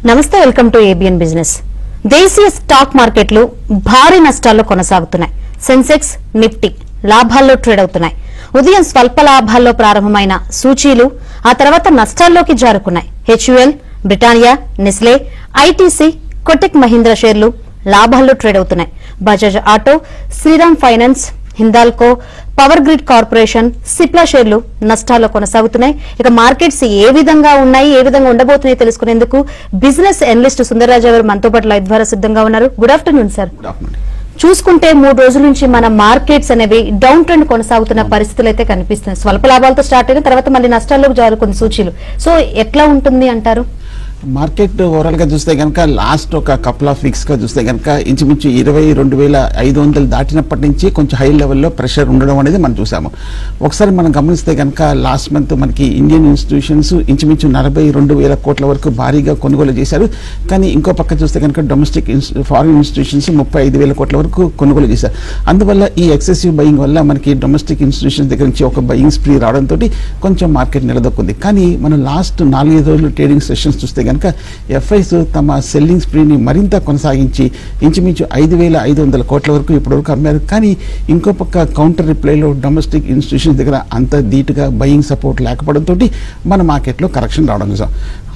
నమస్తే, welcome to ABN business. దేశీయ stock మార్కెట్లు భారీ నష్టాల్లో కొనసాగుతున్నాయి. సెన్సెక్స్, నిఫ్టీ లాభాల్లో ట్రేడ్ అవుతున్నాయి. ఉదయం స్వల్ప లాభాల్లో ప్రారంభమైన సూచీలు ఆ తర్వాత నష్టాల్లోకి జారుకున్నాయి. HUL, Britannia, Nestle, ITC, Kotak Mahindra షేర్లు లాభాల్లో ట్రేడ్ అవుతున్నాయి. Bajaj auto, Shriram finance, Hindalco, power grid corporation, Cipla షేర్లు నష్టాల్లో కొనసాగుతున్నాయి. ఇక మార్కెట్స్ ఏ విధంగా ఉన్నాయి, ఏ విధంగా ఉండబోతున్నాయి తెలుసుకునేందుకు బిజినెస్ అనలిస్ట్ సుందరరాజు గారు మనతో పాటు లైవ్ ద్వారా సిద్ధంగా ఉన్నారు. Good afternoon sir. చూసుకుంటే 3 రోజుల నుంచి మన మార్కెట్స్ అనేవి డౌన్ ట్రెండ్ కొనసాగుతున్న పరిస్థితులు అయితే కనిపిస్తున్నాయి. స్వల్ప లాభాలతో స్టార్ట్ అయిన తర్వాత మళ్ళీ నష్టాల్లోకి జారుకున్న సూచీలు. సో ఎట్లా ఉంటుంది అంటారు? మార్కెట్ ఓవరాల్ గా చూస్తే కనుక లాస్ట్ ఒక కపుల్ ఆఫ్ వీక్స్ గా చూస్తే కనుక ఇంచుమించు 22,500 దాటినప్పటి నుంచి కొంచెం హై లెవెల్లో ప్రెషర్ ఉండడం అనేది మనం చూసాము. ఒకసారి మనం గమనిస్తే కనుక లాస్ట్ మంత్ మనకి ఇండియన్ ఇన్స్టిట్యూషన్స్ ఇంచుమించు 42,000 కోట్ల వరకు భారీగా కొనుగోలు చేశారు. కానీ ఇంకో పక్క చూస్తే కనుక డొమెస్టిక్ ఫారిన్ ఇన్స్టిట్యూషన్స్ 35,000 కోట్ల వరకు కొనుగోలు చేశారు. అందువల్ల ఈ ఎక్సెసివ్ బయింగ్ వల్ల మనకి డొమెస్టిక్ ఇన్స్టిట్యూషన్స్ దగ్గర నుంచి ఒక బయింగ్ స్ప్రీ రావడంతో కొంచెం మార్కెట్ నిలదొక్కుంది. కానీ మనం లాస్ట్ 4-5 రోజులు ట్రేడింగ్ సెషన్స్ చూస్తే కనుక ఎఫ్ఐస్ తమ సెల్లింగ్ స్ప్రీని మరింత కొనసాగించి ఇంచుమించు 5,500 కోట్ల వరకు ఇప్పటివరకు అమ్మారు. కానీ ఇంకో పక్క కౌంటర్ రిప్లైలో డొమెస్టిక్ ఇన్స్టిట్యూషన్స్ దగ్గర అంత ధీటుగా బయింగ్ సపోర్ట్ లేకపోవడంతో మన మార్కెట్లో కరెక్షన్ రావడం చూసాం.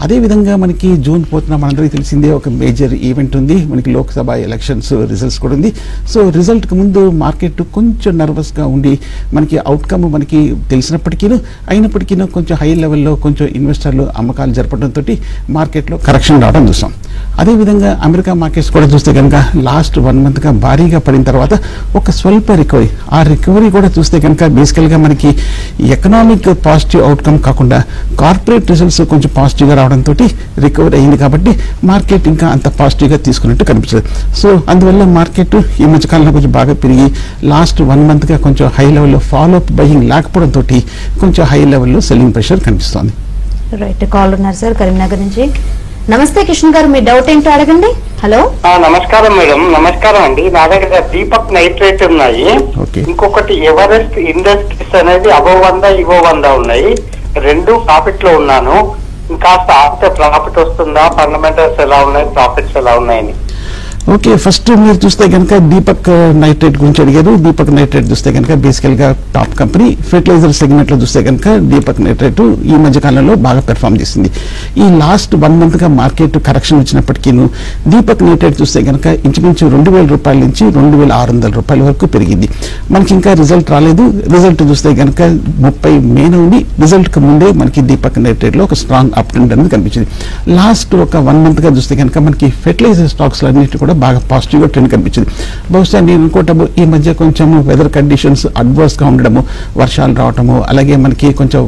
అదేవిధంగా మనకి జూన్ 4న మనందరికీ తెలిసిందే ఒక మేజర్ ఈవెంట్ ఉంది. మనకి లోక్సభ ఎలక్షన్స్ రిజల్ట్స్ కూడా ఉంది. సో రిజల్ట్కి ముందు మార్కెట్ కొంచెం నర్వస్గా ఉండి మనకి అవుట్కమ్ మనకి తెలిసినప్పటికీ అయినప్పటికీ కొంచెం హై లెవెల్లో కొంచెం ఇన్వెస్టర్లు అమ్మకాలు జరపడంతో మార్కెట్లో కరెక్షన్ రావడం చూసాం. అదేవిధంగా అమెరికా మార్కెట్స్ కూడా చూస్తే కనుక లాస్ట్ 1 మంత్గా భారీగా పడిన తర్వాత ఒక స్వల్ప రికవరీ, ఆ రికవరీ కూడా చూస్తే కనుక బేసికల్గా మనకి ఎకనామిక్ పాజిటివ్ అవుట్కమ్ కాకుండా కార్పొరేట్ రిజల్ట్స్ కొంచెం పాజిటివ్గా రావడంతో రికవరీ అయింది. కాబట్టి మార్కెట్ ఇంకా అంత పాజిటివ్గా తీసుకున్నట్టు కనిపించదు. సో అందువల్ల మార్కెట్ ఈ మధ్యకాలంలో కొంచెం బాగా పెరిగి లాస్ట్ 1 మంత్గా కొంచెం హై లెవెల్లో ఫాలో అప్ బయింగ్ లేకపోవడంతో కొంచెం హై లెవెల్లో సెల్లింగ్ ప్రెషర్ కనిపిస్తోంది. రైట్, కాల్ ఉన్నారు సార్ కరీంనగర్ నుంచి. నమస్తే కిషన్ గారు, మీ డౌట్ ఏంటో అడగండి. హలో, నమస్కారం మేడం. నమస్కారం అండి. నా దగ్గర దీపక్ నైట్రేట్ ఉన్నాయి, ఇంకొకటి ఎవరెస్ట్ ఇండస్ట్రీస్ అనేది అబోవ్ 100 ఇవో 100 ఉన్నాయి. 2 ప్రాఫిట్ లో ఉన్నాను. కాస్త ఆపితే ప్రాఫిట్ వస్తుందా, ఫండమెంటల్స్ ఎలా ఉన్నాయి, ప్రాఫిట్స్ ఎలా ఉన్నాయని? ఓకే, ఫస్ట్ మీరు చూస్తే కనుక దీపక్ నైట్రేట్ గురించి అడిగారు. దీపక్ నైట్రేట్ చూస్తే కనుక బేసికల్గా టాప్ కంపెనీ. ఫెర్టిలైజర్ సెగ్మెంట్లో చూస్తే కనుక దీపక్ నైట్రేట్ ఈ మధ్య కాలంలో బాగా పెర్ఫామ్ చేసింది. ఈ లాస్ట్ 1 మంత్గా మార్కెట్ కరెక్షన్ వచ్చినప్పటికీ దీపక్ నైట్రేట్ చూస్తే కనుక ఇంచుమించు 2,000 రూపాయల నుంచి 2,600 రూపాయల వరకు పెరిగింది. మనకి ఇంకా రిజల్ట్ రాలేదు. రిజల్ట్ చూస్తే కనుక 30 మే నుండి రిజల్ట్కి ముందే మనకి దీపక్ నైట్రేట్లో ఒక స్ట్రాంగ్ అప్ ట్రెండ్ అనేది కనిపించింది. లాస్ట్ ఒక 1 మంత్గా చూస్తే కనుక మనకి ఫెర్టిలైజర్ స్టాక్స్ అన్నిటి కూడా బాగా పాజిటివ్గా ట్రెండ్ కనిపించింది. బహుశా నేను అనుకోవటము ఈ మధ్య కొంచెం వెదర్ కండిషన్స్ అడ్వర్స్గా ఉండడము, వర్షాలు రావటము, అలాగే మనకి కొంచెం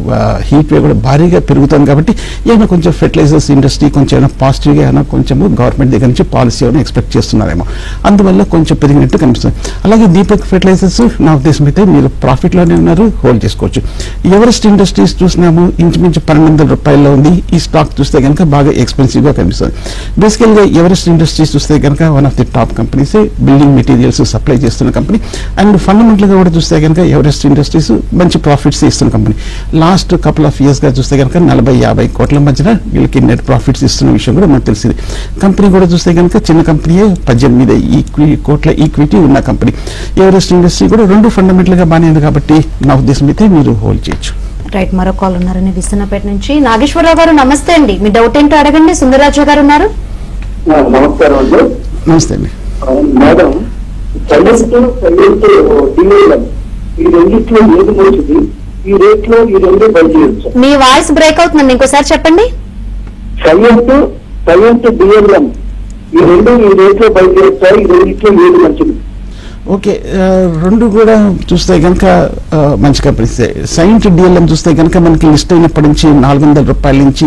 హీట్ వేవ్ కూడా భారీగా పెరుగుతుంది. కాబట్టి ఏమైనా కొంచెం ఫెర్టిలైజర్స్ ఇండస్ట్రీ కొంచెం ఏమైనా పాజిటివ్గా ఏమైనా కొంచెము గవర్నమెంట్ దగ్గర నుంచి పాలసీ ఏమైనా ఎక్స్పెక్ట్ చేస్తున్నారేమో, అందువల్ల కొంచెం పెరిగినట్టు కనిపిస్తుంది. అలాగే దీపక్ ఫెర్టిలైజర్స్ నా ఉద్దేశం అయితే మీరు ప్రాఫిట్లోనే ఉన్నారు, హోల్డ్ చేసుకోవచ్చు. ఎవరెస్ట్ ఇండస్ట్రీస్ చూసినాము ఇంచుమించు 1,200 రూపాయల్లో ఉంది. ఈ స్టాక్ చూస్తే కనుక బాగా ఎక్స్పెన్సివ్గా కనిపిస్తుంది. బేసికల్గా ఎవరెస్ట్ ఇండస్ట్రీస్ చూస్తే కనుక one of the top companies, building materials supply చేస్తున్న కంపెనీ. అండ్ ఫండమెంటల్గా కూడా చూస్తే కనుక ఎవరెస్ట్ ఇండస్ట్రీస్ మంచి ప్రాఫిట్స్ ఇస్తున్న కంపెనీ. లాస్ట్ కపుల్ ఆఫ్ ఇయర్స్గా చూస్తే కనుక 40-50 కోట్ల మధ్యన వీళ్ళకి నెట్ ప్రాఫిట్స్ ఇస్తున్న విషయం కూడా మనకు తెలిసింది. కంపెనీ కూడా చూస్తే కనుక చిన్న కంపెనీయే, 18 కోట్ల ఈక్విటీ ఉన్న కంపెనీ. ఎవరెస్ట్ ఇండస్ట్రీ కూడా 2 ఫండమెంటల్గా బాగానే ఉంది. కాబట్టి నా ఉద్దేశం అయితే మీరు హోల్డ్ చేయొచ్చు. రైట్, మరో కాల్ ఉన్నారని విసన్నపేట నుంచి. నాగేశ్వరరావు గారు నమస్తే అండి, మీ డౌట్ ఏంటో అడగండి. సుందరరాజు గారు ఉన్నారు. నమస్కారం అండి. నమస్తే అండి. మేడం, ఈ రెండిట్లో ఏది మంచిది? ఈ రేట్ లో ఈ 2 బై చేయొచ్చు. మీ వాయిస్ బ్రేక్ అవుతుందండి, ఇంకోసారి చెప్పండి. సైన్స్ డిఎల్ఎం ఈ 2 ఈ రేట్ లో బై చేయొచ్చా? ఈ రెండిట్లో ఏది మంచిది? ఓకే, 2 కూడా చూస్తే కనుక మంచి కంపెనీస్. సైంట్ డిఎల్ఎం చూస్తే కనుక మనకి లిస్ట్ అయినప్పటి నుంచి 400 రూపాయల నుంచి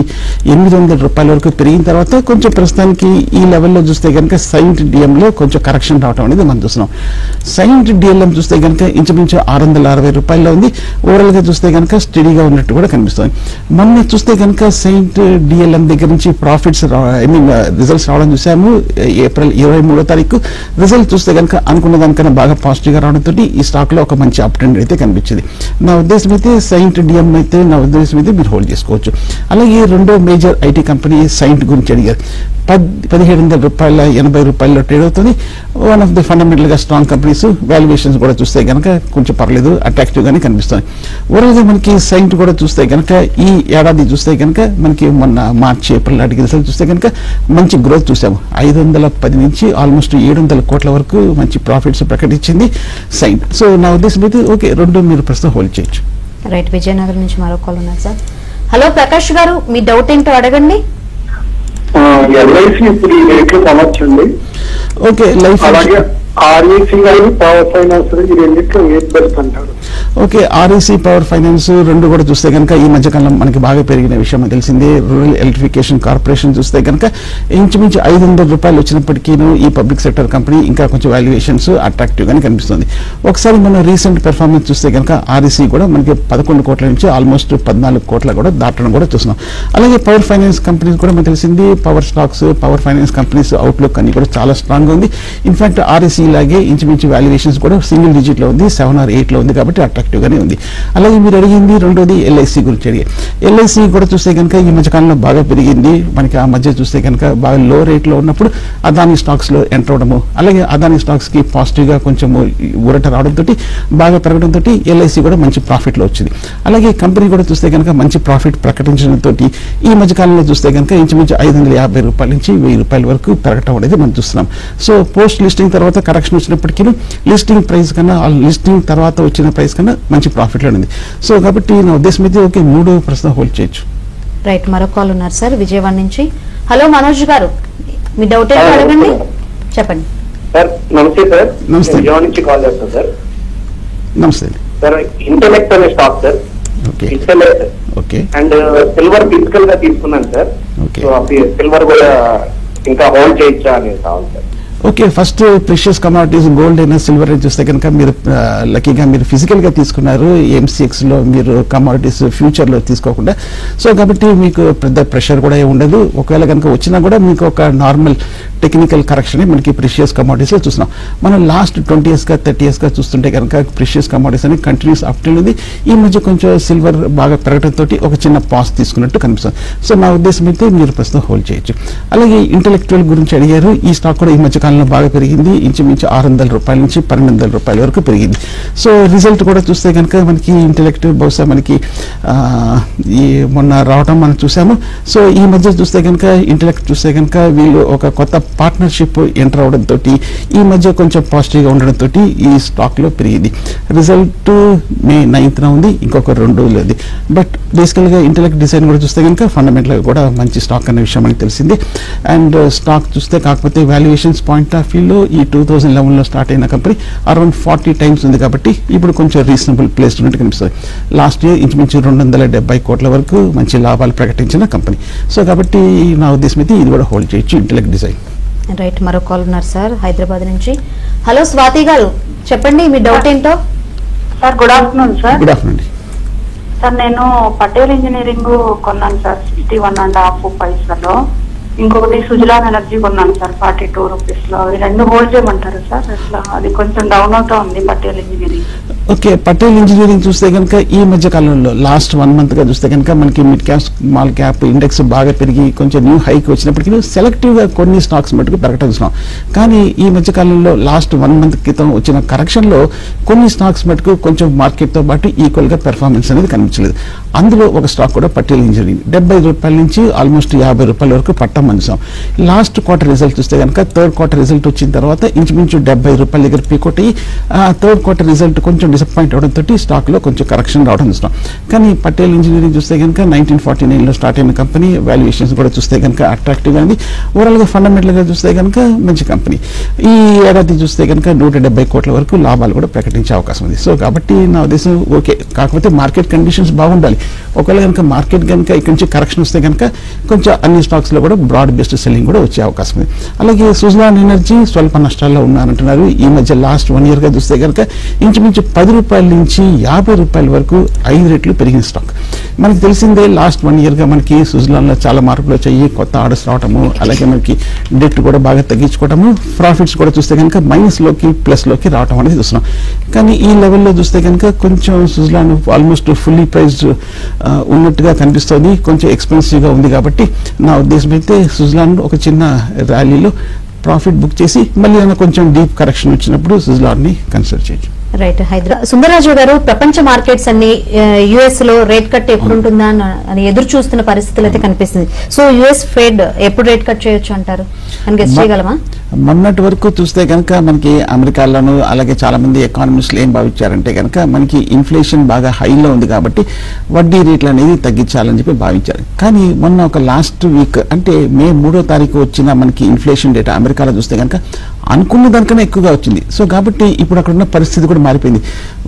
800 రూపాయల వరకు పెరిగిన తర్వాత కొంచెం ప్రస్తుతానికి ఈ లెవెల్లో చూస్తే కనుక సైంట్ డిఎంలో కొంచెం కరెక్షన్ రావడం అనేది మనం చూస్తున్నాం. సైంట్ డిఎల్ఎం చూస్తే కనుక ఇంచుమించు 660 రూపాయల్లో ఉంది. ఓవరాల్గా చూస్తే కనుక స్టడీగా ఉన్నట్టు కూడా కనిపిస్తుంది. మొన్న చూస్తే కనుక సైంట్ డిఎల్ఎం దగ్గర నుంచి ప్రాఫిట్స్ రిజల్ట్స్ రావడం చూసాము. ఏప్రిల్ 23వ తారీఖు రిజల్ట్ చూస్తే కనుక అనుకున్న దానికన్నా బాగా పాజిటివ్ గా రావడంతో ఈ స్టాక్ లో ఒక మంచి అప్ ట్రెండ్ అయితే కనిపించింది. నా ఉద్దేశం అయితే సైంట్ డిఎం అయితే నా ఉద్దేశం అయితే మీరు హోల్డ్ చేసుకోవచ్చు. అలాగే రెండో మేజర్ ఐటీ కంపెనీ సైంట్ గురించి అడిగారు. 1700 రూపాయల 80 రూపాయల్లో ట్రేడ్ అవుతుంది. వన్ ఆఫ్ ది ఫండమెంటల్ గా స్ట్రాంగ్ కంపెనీస్. వాల్యుయేషన్స్ కూడా చూస్తే కనుక కొంచెం పర్లేదు, అట్రాక్టివ్ గానే కనిపిస్తుంది. ఓవరాల్ గా మనకి సైంట్ కూడా చూస్తే కనుక ఈ ఏడాది చూస్తే కనుక మనకి మొన్న మార్చి ఏప్రిల్ నాటికి రిజల్ట్ చూస్తే కనుక మంచి గ్రోత్ చూసాము. 510 నుంచి ఆల్మోస్ట్ 700 కోట్ల వరకు మంచి ప్రాఫిట్స్ ప్రకటించింది సైంట్. సో నా ఉద్దేశం అయితే ఓకే, రెండు మీరు ప్రస్తుతం హోల్డ్ చేయొచ్చు. రైట్, విజయనగరం నుంచి మరో కాల్ ఉన్నారు సార్. హలో ప్రకాష్ గారు, మీ డౌట్ ఏంటో అడగండి. ఎల్ఐసి ఇప్పుడు ఈ రేట్లు కొనొచ్చండి. ఓకే, లైఫ్ అలాగే ఆర్ఈసీ గారు పవర్ ఫైనాన్స్ ఈ రెండిట్లో ఏది బెస్ట్ అంటారు? ఓకే, ఆర్ఈసీ పవర్ ఫైనాన్స్ రెండు కూడా చూస్తే కనుక ఈ మధ్యకాలం మనకి బాగా పెరిగిన విషయం తెలిసింది. రూరల్ ఎలక్ట్రిఫికేషన్ కార్పొరేషన్ చూస్తే కనుక ఇంచుమించు 500 రూపాయలు వచ్చినప్పటికీ ఈ పబ్లిక్ సెక్టర్ కంపెనీ ఇంకా కొంచెం వాల్యుయేషన్స్ అట్రాక్టివ్ గానే కనిపిస్తుంది. ఒకసారి మనం రీసెంట్ పెర్ఫార్మెన్స్ చూస్తే కనుక ఆర్ఈసీ కూడా మనకి 11 కోట్ల నుంచి ఆల్మోస్ట్ 14 కోట్ల కూడా దాటడం కూడా చూస్తున్నాం. అలాగే పవర్ ఫైనాన్స్ కంపెనీస్ కూడా మనకు తెలిసింది, power stocks, power finance companies outlook అన్ని కూడా చాలా స్ట్రాంగ్ గా ఉంది. ఇన్ఫాక్ట్ ఆర్ఈసీ లాగే ఇంచుమించు వాల్యుయేషన్స్ కూడా సింగిల్ డిజిట్ లో ఉంది, 7 or 8 లో ఉంది, కాబట్టి అట్రాక్టివ్ గానే ఉంది. అలాగే మీరు అడిగింది రెండోది ఎల్ఐసి గురించి అడిగారు. ఎల్ఐసి కూడా చూస్తే కనుక ఈ మధ్యకాలంలో బాగా పెరిగింది. మనకి ఆ మధ్య చూస్తే కనుక బాగా లో రేట్ లో ఉన్నప్పుడు అదాని స్టాక్స్ లో ఎంటర్ అవడము, అలాగే అదాని స్టాక్స్ కి పాజిటివ్ గా కొంచెం ఊరట రావడంతో బాగా పెరగడంతో ఎల్ఐసి కూడా మంచి ప్రాఫిట్ లో వచ్చింది. అలాగే కంపెనీ కూడా చూస్తే కనుక మంచి ప్రాఫిట్ ప్రకటించడంతో ఈ మధ్యకాలంలో చూస్తే కనుక ఇంచుమించు 550 రూపాయల నుంచి 1000 రూపాయల వరకు పెరగటం అనేది మనం చూస్తున్నాం. సో పోస్ట్ లిస్టింగ్ తర్వాత కరెక్షన్ వచ్చినప్పటికీ లిస్టింగ్ ప్రైస్ కన్నా, లిస్టింగ్ తర్వాత వచ్చిన ప్రైస్ కన్నా మంచి ప్రాఫిట్ లో ఉంది. సో కాబట్టి నా ఉద్దేశం అయితే ఓకే, 3 ప్రస్తుతం హోల్డ్ చేయొచ్చు. రైట్, మరో కాల్ ఉన్నారు సార్ విజయవాడ నుంచి. హలో మనోజ్ గారు, మీ డౌట్ ఏంటో అడగండి, చెప్పండి. సార్ నమస్తే సార్. నమస్తే. విజయవాడ నుంచి కాల్ చేస్తాను సార్. నమస్తే సార్ ఇంటెలెక్ట్ అనే stock sir. Okay intellect okay and silver physical గా తీసుకున్నాను సార్. ఓకే సో సిల్వర్ కూడా ఇంకా హోల్డ్ చేయొచ్చా అనేది కావాలి sir. Okay, first precious commodities gold అయినా సిల్వర్ అయినా చూస్తే కనుక మీరు లక్కీగా మీరు ఫిజికల్ గా తీసుకున్నారు. ఎంసీఎక్స్ లో మీరు కమాడిటీస్ ఫ్యూచర్ లో తీసుకోకుండా. సో కాబట్టి మీకు పెద్ద ప్రెషర్ కూడా ఉండదు. ఒకవేళ కనుక వచ్చినా కూడా మీకు ఒక నార్మల్ టెక్నికల్ కరెక్షన్ మనకి ప్రెషియస్ కమాడిటీస్ లో చూస్తున్నాం. మనం లాస్ట్ 20 years గా 30 years గా చూస్తుంటే కనుక ప్రెషియస్ కమాడిటీస్ అని కంటిన్యూస్ అప్ ట్రెండ్ ఉంది. ఈ మధ్య కొంచెం సిల్వర్ బాగా పెరగడంతో ఒక చిన్న పాస్ తీసుకున్నట్టు కనిపిస్తుంది. సో నా ఉద్దేశం అయితే మీరు ప్రస్తుతం హోల్డ్ చేయొచ్చు. అలాగే ఇంటెలెక్చువల్ గురించి అడిగారు. ఈ స్టాక్ కూడా ఈ మధ్య కాలంలో బాగా పెరిగింది. ఇంచుమించు 600 రూపాయల నుంచి 1200 రూపాయల వరకు పెరిగింది. సో రిజల్ట్ కూడా చూస్తే కనుక మనకి ఇంటెలెక్ట్ బహుశా మనకి ఈ మొన్న రావటం మనం చూసాము. సో ఈ మధ్య చూస్తే కనుక ఇంటెలెక్ట్ చూస్తే కనుక వీళ్ళు ఒక కొత్త పార్ట్నర్షిప్ ఎంటర్ అవడంతో ఈ మధ్య కొంచెం పాజిటివ్ గా ఉండడంతో ఈ స్టాక్ లో పెరిగింది. రిజల్ట్ May 9th ఉంది, ఇంకొక 2 రోజులు ఉంది. బట్ బేసికల్ గా ఇంటెలెక్ట్ డిజైన్ కూడా చూస్తే కనుక ఫండమెంటల్ గా కూడా మంచి స్టాక్ అనే విషయం మనకి తెలిసింది. అండ్ స్టాక్ చూస్తే కాకపోతే వాల్యుయేషన్స్ పాయింట్ ఆఫ్ వ్యూ లో ఈ 2011 లో స్టార్ట్ అయిన కంపెనీ అరౌండ్ 40 times ఉంది, కాబట్టి ఇప్పుడు కొంచెం రీజనబుల్ ప్లేస్ ఉన్నట్టు కనిపిస్తుంది. లాస్ట్ ఇయర్ ఇంచుమించు 270 కోట్ల వరకు మంచి లాభాలు ప్రకటించిన కంపెనీ. సో కాబట్టి నా ఉద్దేశం అయితే ఇది కూడా హోల్డ్ చేయొచ్చు, ఇంటెలెక్ట్ డిజైన్. రైట్, మరో కాల్ ఉన్నారు సార్ హైదరాబాద్ నుంచి. హలో స్వాతి గారు, చెప్పండి మీ డౌట్ ఏంటో. Sir good afternoon sir. Good afternoon అండి. సార్ నేను పటేల్ ఇంజనీరింగ్ కొన్నాను సార్ 61.5 పైసలో. ఇంకొకటి సుజలాన్ ఎనర్జీ కొన్నాను సార్ 42 రూపీస్ లో. అవి రెండు హోల్డ్ చేయమంటారు సార్? అట్లా అది కొంచెం డౌన్ అవుతా ఉంది Patel engineering. Okay, Patel engineering చూస్తే కనుక ఈ మధ్య కాలంలో లాస్ట్ 1 month గా చూస్తే కనుక మనకి mid cap small cap index బాగా పెరిగి కొంచెం న్యూ హైక్ వచ్చినప్పటికీ సెలెక్టివ్ గా కొన్ని స్టాక్స్ మటుకు ప్రకటిస్తున్నాం. కానీ ఈ మధ్య కాలంలో లాస్ట్ 1 month క్రితం వచ్చిన కరెక్షన్ లో కొన్ని స్టాక్స్ మటుకు కొంచెం మార్కెట్ తో పాటు ఈక్వల్ గా పెర్ఫార్మెన్స్ అనేది కనిపించలేదు. అందులో ఒక స్టాక్ కూడా పటేల్ ఇంజనీరింగ్ 70 రూపాయల నుంచి ఆల్మోస్ట్ 50 రూపాయల వరకు పట్టం మంచాం. లాస్ట్ క్వార్టర్ రిజల్ట్ చూస్తే కనుక థర్డ్ క్వార్టర్ రిజల్ట్ వచ్చిన తర్వాత ఇంచుమించు 70 రూపాయల దగ్గర పీక్ అయ్యి థర్డ్ క్వార్టర్ రిజల్ట్ కొంచెం డిసప్పాయింట్ అవడంతో స్టాక్ లో కొంచెం కరెక్షన్ రావడం చూస్తాం. కానీ పటేల్ ఇంజనీరింగ్ చూస్తే కనుక 1949 లో స్టార్ట్ అయిన కంపెనీ. వాల్యుయేషన్స్ కూడా చూస్తే కనుక అట్రాక్టివ్ గా ఉంది. ఓవరాల్ గా ఫండమెంటల్ గా చూస్తే కనుక మంచి కంపెనీ. ఈ ఏడాది చూస్తే కనుక 170 కోట్ల వరకు లాభాలు కూడా ప్రకటించే అవకాశం ఉంది. సో కాబట్టి నా ఉద్దేశం ఓకే, కాకపోతే మార్కెట్ కండిషన్స్ బాగుండాలి. ఒకవేళ కనుక మార్కెట్ కనుక ఇక్కడ నుంచి కరెక్షన్ వస్తే కనుక కొంచెం అన్ని స్టాక్స్ లో కూడా బ్రాడ్ బేస్డ్ సెల్లింగ్ కూడా వచ్చే అవకాశం ఉంది. అలాగే సుజలాన్ ఎనర్జీ స్వల్ప నష్టాల్లో ఉన్నారంటున్నారు. ఈ మధ్య లాస్ట్ 1 year గా చూస్తే కనుక ఇంచుమించు రూపాయల నుంచి 50 రూపాయల వరకు 5 రెట్లు పెరిగిన స్టాక్. మనకి తెలిసిందే లాస్ట్ 1 year గా మనకి సుజలాన్లో చాలా మార్పులు వచ్చాయి, కొత్త ఆర్డర్స్ రావటము, అలాగే మనకి డెట్ కూడా బాగా తగ్గించుకోవటము, ప్రాఫిట్స్ కూడా చూస్తే కనుక మైనస్లోకి ప్లస్లోకి రావటం అనేది చూస్తున్నాం. కానీ ఈ లెవెల్లో చూస్తే కనుక కొంచెం సుజలాన్ ఆల్మోస్ట్ ఫుల్లీ ప్రైస్డ్ ఉన్నట్టుగా కనిపిస్తుంది, కొంచెం ఎక్స్పెన్సివ్గా ఉంది. కాబట్టి నా ఉద్దేశం అయితే సుజలాన్ ఒక చిన్న ర్యాలీలో ప్రాఫిట్ బుక్ చేసి మళ్ళీ కొంచెం డీప్ కరెక్షన్ వచ్చినప్పుడు సుజలాన్ని కన్సిడర్ చేయొచ్చు. రైట్. హైదరాబాద్ సుందరరాజు గారు, ప్రపంచ మార్కెట్స్ అన్ని యుఎస్ లో రేట్ కట్ ఎప్పుడు ఉంటుందా అని ఎదురు చూస్తున్న పరిస్థితులు అయితే కనిపిస్తుంది. సో యుఎస్ ఫెడ్ ఎప్పుడు రేట్ కట్ చేయొచ్చు అంటారు అని గెస్ చేయగలమా? మొన్నటి వరకు చూస్తే కనుక మనకి అమెరికాలోనూ అలాగే చాలా మంది ఎకానమిస్టులు ఏం భావించారంటే కనుక మనకి ఇన్ఫ్లేషన్ బాగా హైలో ఉంది కాబట్టి వడ్డీ రేట్లు అనేది తగ్గించాలని చెప్పి భావించారు. కానీ మొన్న ఒక లాస్ట్ వీక్ అంటే మే 3వ తారీఖు వచ్చిన మనకి ఇన్ఫ్లేషన్ డేటా అమెరికాలో చూస్తే కనుక అనుకున్న దానికన్నా ఎక్కువగా వచ్చింది. సో కాబట్టి ఇప్పుడు అక్కడ ఉన్న పరిస్థితి కూడా మారిపోయింది.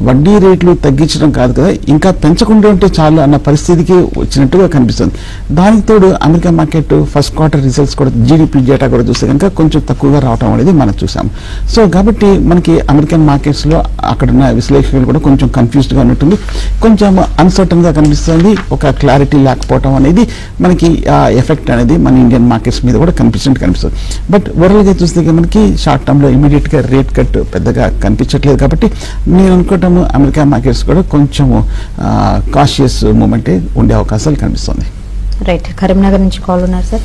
వడ్డీ రేట్లు తగ్గించడం కాదు కదా, ఇంకా పెంచకుండా ఉంటే చాలు అన్న పరిస్థితికి వచ్చినట్టుగా కనిపిస్తుంది. దానికి తోడు America market first quarter results కూడా జీడీపీ డేటా కూడా చూస్తే కనుక కొంచెం తక్కువగా రావడం అనేది మనం చూసాం. సో కాబట్టి మనకి అమెరికన్ మార్కెట్స్ లో అక్కడున్న విశ్లేషకులు కూడా కొంచెం కన్ఫ్యూజ్డ్ గా ఉన్నట్టుంది, కొంచెం అన్సర్టన్ గా కనిపిస్తుంది. ఒక క్లారిటీ లేకపోవడం అనేది మనకి ఆ ఎఫెక్ట్ అనేది మన ఇండియన్ మార్కెట్స్ మీద కూడా కనిపిస్తుంది. బట్ ఓవరాల్ గా చూస్తే మనకి షార్ట్ టర్మ్ లో ఇమీడియట్ గా రేట్ కట్ పెద్దగా కనిపించట్లేదు. కాబట్టి నేను అనుకోవటము అమెరికా మార్కెట్స్ కూడా కొంచెం కాషియస్ మూమెంట్ ఉండే అవకాశాలు కనిపిస్తుంది. రైట్. కరీంనగర్ నుంచి కాల్ ఉన్నారు సార్.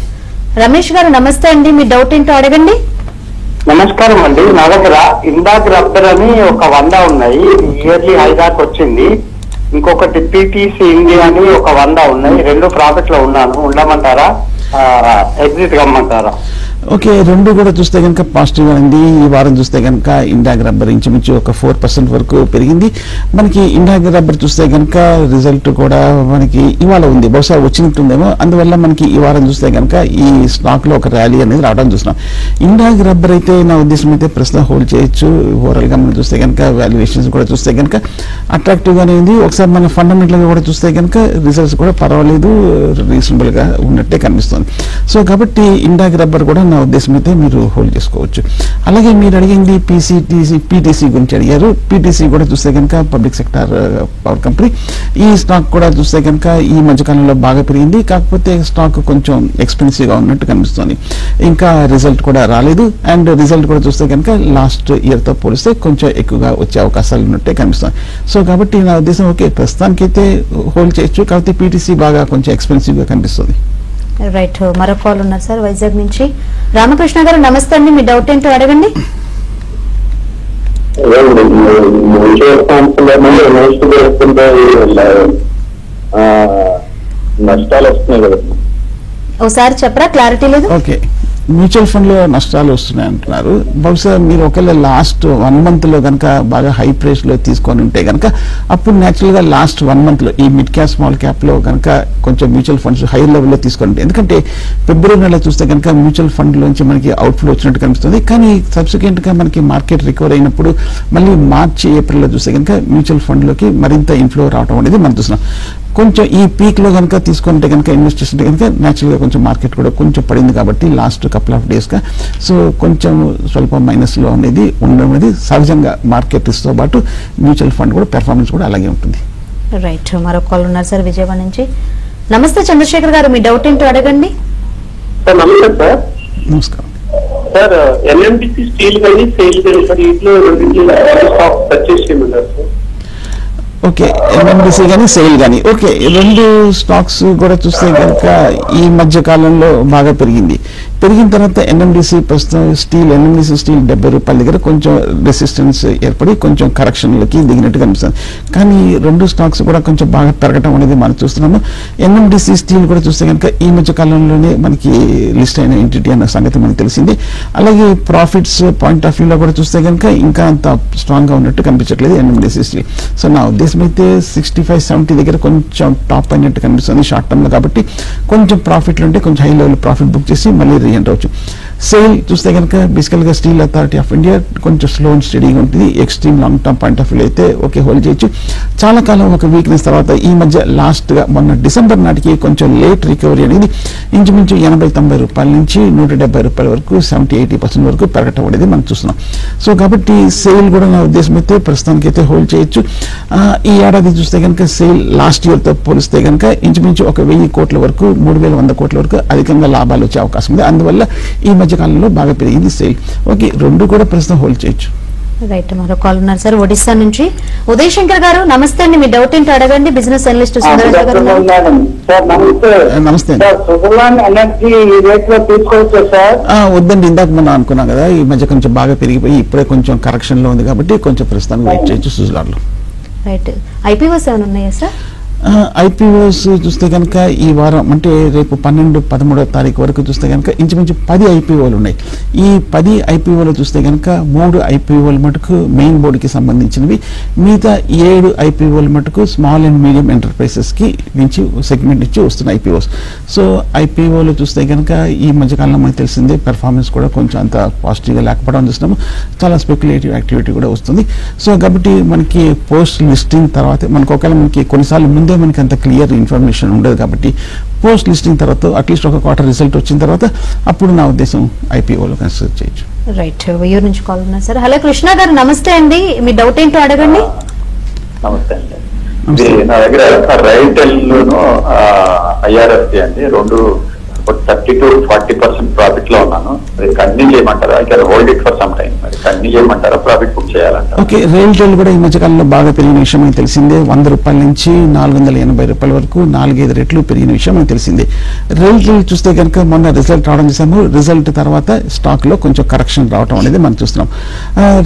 రమేష్ గారు నమస్తే అండి, మీ డౌట్ ఏంటో అడగండి. నమస్కారం అండి, నా దగ్గర ఇందాక రబ్బర్ అని ఒక 100 ఉన్నాయి, ఇయర్లీ హై దాకా వచ్చింది. ఇంకొకటి పీటీసీ ఇండియా అని ఒక 100 ఉన్నాయి, 2 ప్రాఫిట్ లో ఉన్నాను. ఉండమంటారా, ఎగ్జిట్ కమ్మంటారా? ఓకే, రెండు కూడా చూస్తే కనుక పాజిటివ్ ఉంది. ఈ వారం చూస్తే కనుక ఇండాగ్ రబ్బర్ ఇంచుమించు ఒక 4% వరకు పెరిగింది. మనకి ఇండాగ్ రబ్బర్ చూస్తే కనుక రిజల్ట్ కూడా మనకి ఇవాళ ఉంది, బహుశా వచ్చినట్టుందేమో. అందువల్ల మనకి ఈ వారం చూస్తే కనుక ఈ స్టాక్ లో ఒక ర్యాలీ అనేది రావడం చూస్తున్నాం. ఇండాగ్ రబ్బర్ అయితే నా ఉద్దేశం అయితే ప్రస్తుతం హోల్డ్ చేయొచ్చు. ఓవరాల్ గా మనం చూస్తే కనుక వాల్యుయేషన్స్ కూడా చూస్తే కనుక అట్రాక్టివ్ గానే ఉంది. ఒకసారి మన ఫండమెంటల్ గా కూడా చూస్తే కనుక రిజల్ట్స్ కూడా పర్వాలేదు, రీజనబుల్ గా ఉన్నట్టే కనిపిస్తుంది. సో కాబట్టి ఇండాగ్ రబ్బర్ కూడా నా ఉద్దేశం అయితే మీరు హోల్డ్ చేసుకోవచ్చు. అలాగే మీరు అడిగింది పీటీసీ గురించి అడిగారు. పీటీసీ కూడా చూస్తే కనుక పబ్లిక్ సెక్టార్ పవర్ కంపెనీ. ఈ స్టాక్ కూడా చూస్తే కనుక ఈ మధ్యకాలంలో బాగా పెరిగింది, కాకపోతే స్టాక్ కొంచెం ఎక్స్పెన్సివ్ గా ఉన్నట్టు కనిపిస్తుంది. ఇంకా రిజల్ట్ కూడా రాలేదు, అండ్ రిజల్ట్ కూడా చూస్తే కనుక లాస్ట్ ఇయర్ తో పోలిస్తే కొంచెం ఎక్కువగా వచ్చే అవకాశాలు ఉన్నట్టే కనిపిస్తుంది. సో కాబట్టి నా ఉద్దేశం ఓకే, ప్రస్తుతానికైతే హోల్డ్ చేయొచ్చు, కాకపోతే పీటీసీ బాగా కొంచెం ఎక్స్పెన్సివ్ గా కనిపిస్తుంది. రైట్. మరో కాల్ ఉన్నారు సార్ వైజాగ్ నుంచి. రామకృష్ణ గారు నమస్తే అండి, మీ డౌట్ ఏంటో అడగండి. నష్టాలు వస్తున్నాయి కదా, ఒకసారి చెప్పరా, క్లారిటీ లేదు. ఓకే, మ్యూచువల్ ఫండ్ లో నష్టాలు వస్తున్నాయి అంటున్నారు. బహుశా మీరు ఒకవేళ లాస్ట్ 1 month లో కనుక బాగా హై ప్రైస్ లో తీసుకొని ఉంటే కనుక అప్పుడు న్యాచురల్ గా లాస్ట్ 1 month లో ఈ మిడ్ క్యాప్ స్మాల్ క్యాప్ లో కనుక కొంచెం మ్యూచువల్ ఫండ్స్ హై లెవెల్ లో తీసుకొని ఉంటే, ఎందుకంటే ఫిబ్రవరి నెల చూస్తే కనుక మ్యూచువల్ ఫండ్ లోంచి మనకి అవుట్ఫ్లో వచ్చినట్టు కనిపిస్తుంది. కానీ సబ్సిక్వెంట్ గా మనకి మార్కెట్ రికవర్ అయినప్పుడు మళ్ళీ మార్చి ఏప్రిల్ లో చూస్తే కనుక మ్యూచువల్ ఫండ్ లోకి మరింత ఇన్ఫ్లో రావడం అనేది మనం చూస్తున్నాం. కొంచెం ఈ పీక్ లో కనుక తీసుకుంటే కనుక ఇన్వెస్ట్ చేస్తుంటే కనుక న్యాచురల్ గా కొంచెం మార్కెట్ కూడా కొంచెం పడింది కాబట్టి లాస్ట్ కపుల్ ఆఫ్ డేస్ గా, సో కొంచెం స్వల్ప మైనస్ లో అనేది ఉండడం అనేది సహజంగా మార్కెట్ తో పాటు మ్యూచువల్ ఫండ్ కూడా పెర్ఫార్మెన్స్ కూడా అలాగే ఉంటుంది. రైట్. మరో కాల్ ఉన్నారు సార్ విజయవాడ నుంచి. నమస్తే చంద్రశేఖర్ గారు, మీ డౌట్ ఏంటో అడగండి. నమస్తే సార్. నమస్కారం సార్, ఎన్ఎండిసి స్టీల్ కానీ సేల్ కానీ సార్, ఇంట్లో స్టాక్ పర్చేస్ చేయమన్నారు సార్. ఓకే, ఎన్ఎండిసి కానీ సెయిల్ కానీ ఓకే, 2 స్టాక్స్ కూడా చూస్తే కనుక ఈ మధ్య కాలంలో బాగా పెరిగిన తర్వాత ఎన్ఎండిసి ప్రస్తుతం ఎన్ఎండిసి స్టీల్ 70 రూపాయల దగ్గర కొంచెం రెసిస్టెన్స్ ఏర్పడి కొంచెం కరెక్షన్లకి దిగినట్టు కనిపిస్తుంది. కానీ 2 స్టాక్స్ కూడా కొంచెం బాగా పెరగటం అనేది మనం చూస్తున్నాము. ఎన్ఎండిసి స్టీల్ కూడా చూస్తే కనుక ఈ మధ్య కాలంలోనే మనకి లిస్ట్ అయిన ఎంటిటీ అన్న సంగతి మనకు తెలిసింది. అలాగే ప్రాఫిట్స్ పాయింట్ ఆఫ్ వ్యూలో కూడా చూస్తే కనుక ఇంకా అంత స్ట్రాంగ్ గా ఉన్నట్టు కనిపించట్లేదు ఎన్ఎండిసి స్టీల్. సో నా ఉద్దేశం అయితే 65-70 దగ్గర కొంచెం టాప్ అయినట్టు కనిపిస్తుంది షార్ట్ టర్మ్ లో. కాబట్టి కొంచెం ప్రాఫిట్లు ఉంటే కొంచెం హై లెవెల్ ప్రాఫిట్ బుక్ చేసి మళ్ళీ రీఎంటర్ అవచ్చు. సేల్ చూస్తే కనుక బేసికల్ గా స్టీల్ అథారిటీ ఆఫ్ ఇండియా కొంచెం స్లో అండ్ స్టడీగా ఉంటుంది. Extreme long term point of view అయితే ఓకే హోల్డ్ చేయొచ్చు. చాలా కాలం ఒక వీక్నెస్ తర్వాత ఈ మధ్య లాస్ట్ గా మొన్న డిసెంబర్ నాటికి కొంచెం లేట్ రికవరీ అనేది ఇంచుమించు 80-90 రూపాయల నుంచి 170 రూపాయల వరకు 70-80% వరకు పెరగటం అనేది మనం చూస్తున్నాం. సో కాబట్టి సేల్ కూడా నా ఉద్దేశం అయితే ప్రస్తుతానికి అయితే హోల్డ్ చేయొచ్చు. ఈ ఏడాది చూస్తే కనుక సేల్ లాస్ట్ ఇయర్ తో పోలిస్తే కనుక ఇంచుమించు 1,000 కోట్ల వరకు 3,100 కోట్ల వరకు అధికంగా లాభాలు వచ్చే అవకాశం ఉంది. అందువల్ల ఈ మధ్య కాలంలో బాగా పెరిగింది సేల్. ఓకే, రెండు కూడా ప్రస్తుతం హోల్డ్ చేయొచ్చు. రైట్, మరో కాల్ ఉన్నారు సార్ ఒడిశా నుంచి. ఉదయ్ శంకర్ గారు నమస్తే అండి, మీ డౌట్ ఏంటో అడగండి. బిజినెస్ అనలిస్ట్ సుందరరాజు గారు. నమస్తే. ఎనర్జీ రేట్ లో తీసుకోవచ్చు సార్? వద్దండి, ఇందాక మనం అనుకున్నాం కదా, ఈ మధ్య కొంచెం బాగా పెరిగిపోయి ఇప్పుడే కొంచెం కరెక్షన్ లో ఉంది కాబట్టి కొంచెం ప్రస్తుతానికి వెయిట్ చేయొచ్చు సుజలార్లో. రైట్, ఐపీఓస్ ఏమైనా ఉన్నాయా సార్? ఐపీఓస్ చూస్తే కనుక ఈ వారం అంటే రేపు 12-13వ తారీఖు వరకు చూస్తే కనుక ఇంచుమించు 10 ఐపీఓలు ఉన్నాయి. ఈ 10 ఐపీఓలు చూస్తే కనుక 3 ఐపీఓలు మటుకు మెయిన్ బోర్డుకి సంబంధించినవి, మిగతా 7 ఐపీఓలు మటుకు స్మాల్ అండ్ మీడియం ఎంటర్ప్రైజెస్ కి నుంచి సెగ్మెంట్ నుంచి వస్తున్న ఐపీఓస్. సో ఐపీఓలు చూస్తే కనుక ఈ మధ్యకాలంలో మనకు తెలిసిందే పెర్ఫార్మెన్స్ కూడా కొంచెం అంత పాజిటివ్గా లేకపోవడం చూస్తున్నాము. చాలా స్పెక్యులేటివ్ యాక్టివిటీ కూడా వస్తుంది. సో కాబట్టి మనకి పోస్ట్ లిస్టింగ్ తర్వాత మనకు ఒకవేళ మనకి కొన్నిసార్లు ముందే మనకి అంత క్లియర్ ఇన్ఫర్మేషన్ ఉండదు కాబట్టి పోస్ట్ లిస్టింగ్ తర్వాత అట్లీస్ట్ ఒక క్వార్టర్ రిజల్ట్ వచ్చిన తర్వాత అప్పుడు నా ఉద్దేశం ఐపీఓలో కన్సిడర్ చేయొచ్చు. రైట్, యూర్ నుంచి కాల్ ఉన్నారు సార్. హలో కృష్ణ గారు నమస్తే అండి, మీ డౌట్ ఏంటో అడగండి. నమస్తే అండి, నా దగ్గర రైల్టెల్ ఐఆర్ఎఫ్సి అండి, రెండు 30-40% ప్రాఫిట్ లో ఉన్నాను. మరి కంటిన్యూ చేయమంటారా? I can hold it for some time. మరి కంటిన్యూ చేయమంటారా? ప్రాఫిట్ బుక్ చేయాలంటారా? ఓకే, రైల్టెల్ కూడా ఈ మధ్యకాలంలో బాగా పెరిగిన విషయం మనకు తెలిసిందే. 100 రూపాయల నుంచి 480 రూపాయల వరకు 4-5 రెట్లు పెరిగిన విషయం మనకు తెలిసిందే. రైల్టెల్ చూస్తే కనుక మొన్న రిజల్ట్ రావడం చేశాము. రిజల్ట్ తర్వాత స్టాక్ లో కొంచెం కరెక్షన్ రావడం అనేది మనం చూస్తున్నాం.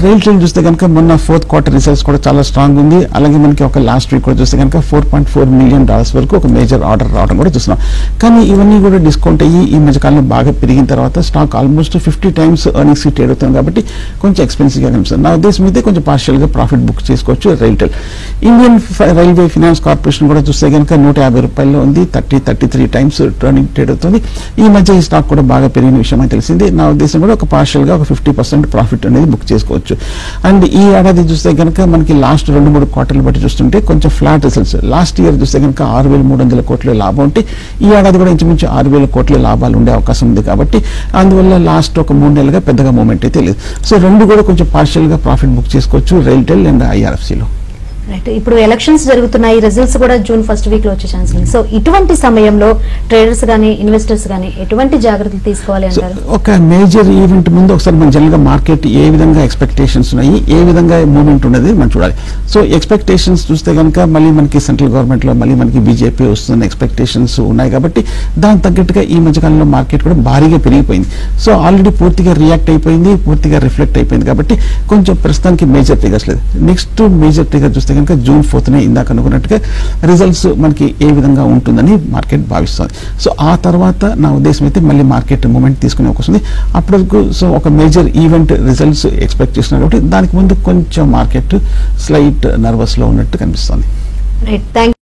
రైల్టెల్ చూస్తే కనుక మొన్న 4th క్వార్టర్ రిజల్ట్స్ కూడా చాలా స్ట్రాంగ్ ఉంది. అలాగే మనకి ఒక లాస్ట్ వీక్ కూడా చూస్తే కనుక $4.4 మిలియన్ వరకు ఒక మేజర్ ఆర్డర్ రావడం కూడా చూస్తున్నాం. కానీ ఇవన్నీ కూడా డిస్కౌంట్ అయ్యి ఈ మధ్యకాలంలో బాగా పెరిగిన తర్వాత stock almost 50 times earnings trade అవుతుంది కాబట్టి కొంచెం ఎక్స్పెన్సివ్ గా కనిపిస్తుంది. నా ఉద్దేశం అయితే కొంచెం పార్షియల్ గా ప్రాఫిట్ బుక్ చేసుకోవచ్చు RailTel. Indian railway finance corporation కూడా చూస్తే కనుక 150 రూపాయల్లో ఉంది, 33 టైమ్స్ టర్నింగ్ ట్రేడ్ అవుతుంది. ఈ మధ్య ఈ స్టాక్ కూడా బాగా పెరిగిన విషయం అని తెలిసింది. నా ఉద్దేశం కూడా ఒక పార్షియల్ గా ఒక 50% ప్రాఫిట్ అనేది బుక్ చేసుకోవచ్చు. అండ్ ఈ ఏడాది చూస్తే కనుక మనకి లాస్ట్ 2-3 క్వార్టర్లు బట్టి చూస్తుంటే కొంచెం ఫ్లాట్ రిజల్ట్స్. లాస్ట్ ఇయర్ చూస్తే కనుక 6,300 కోట్ల లాభం ఉంటే ఈ ఏడాది కూడా ఇంచుమించు 6,000 కోట్ల లాభాలు ఉండే అవకాశం ఉంది కాబట్టి అందువల్ల లాస్ట్ ఒక 3 నెలలుగా పెద్దగా మూవ్మెంట్ అయితే లేదు. సో రెండు కూడా కొంచెం పార్షియల్ గా ప్రాఫిట్ బుక్ చేసుకోవచ్చు రైల్టెల్ అండ్ ఐఆర్ఎఫ్సిలో. రైట్, ఇప్పుడు ఎలక్షన్స్ జరుగుతున్నాయి, రిజల్ట్స్ కూడా జూన్ 1st వీక్ లో వచ్చే ఛాన్స్ ఉంది. సో ఇటువంటి సమయంలో ట్రేడర్స్ గానీ ఇన్వెస్టర్స్ గానీ ఎటువంటి జాగ్రత్తలు తీసుకోవాలి అంటారు? ఒక మేజర్ ఈవెంట్ ముందు ఒకసారి మన జనరల్ గా మార్కెట్ ఏ విధంగా ఎక్స్పెక్టేషన్స్ ఉన్నాయి, ఏ విధంగా మూవ్మెంట్ ఉన్నది మనం చూడాలి. సో ఎక్స్పెక్టేషన్స్ చూస్తే కనుక మళ్ళీ మనకి సెంట్రల్ గవర్నమెంట్ లో మళ్ళీ మనకి బీజేపీ వస్తున్న ఎక్స్పెక్టేషన్స్ ఉన్నాయి కాబట్టి దాని తగ్గట్టుగా ఈ మధ్యకాలంలో మార్కెట్ కూడా భారీగా పెరిగిపోయింది. సో ఆల్రెడీ పూర్తిగా రియాక్ట్ అయిపోయింది, పూర్తిగా రిఫ్లెక్ట్ అయిపోయింది కాబట్టి కొంచెం ప్రస్తుతానికి మేజర్ ట్రిగర్స్ లేదు. నెక్స్ట్ మేజర్ ట్రిగర్ చూస్తే కనుక జూన్ 4th ఇందాక అనుకున్నట్టుగా రిజల్ట్స్ మనకి ఏ విధంగా ఉంటుందని మార్కెట్ భావిస్తుంది. సో ఆ తర్వాత నా ఉద్దేశం అయితే మళ్ళీ మార్కెట్ మూవ్మెంట్ తీసుకునే అవకాశం ఉంది. అప్పటి వరకు సో ఒక మేజర్ ఈవెంట్ రిజల్ట్స్ ఎక్స్పెక్ట్ చేస్తున్నారు కాబట్టి దానికి ముందు కొంచెం మార్కెట్ స్లైట్ నర్వస్ లో ఉన్నట్టు కనిపిస్తుంది. Right, thank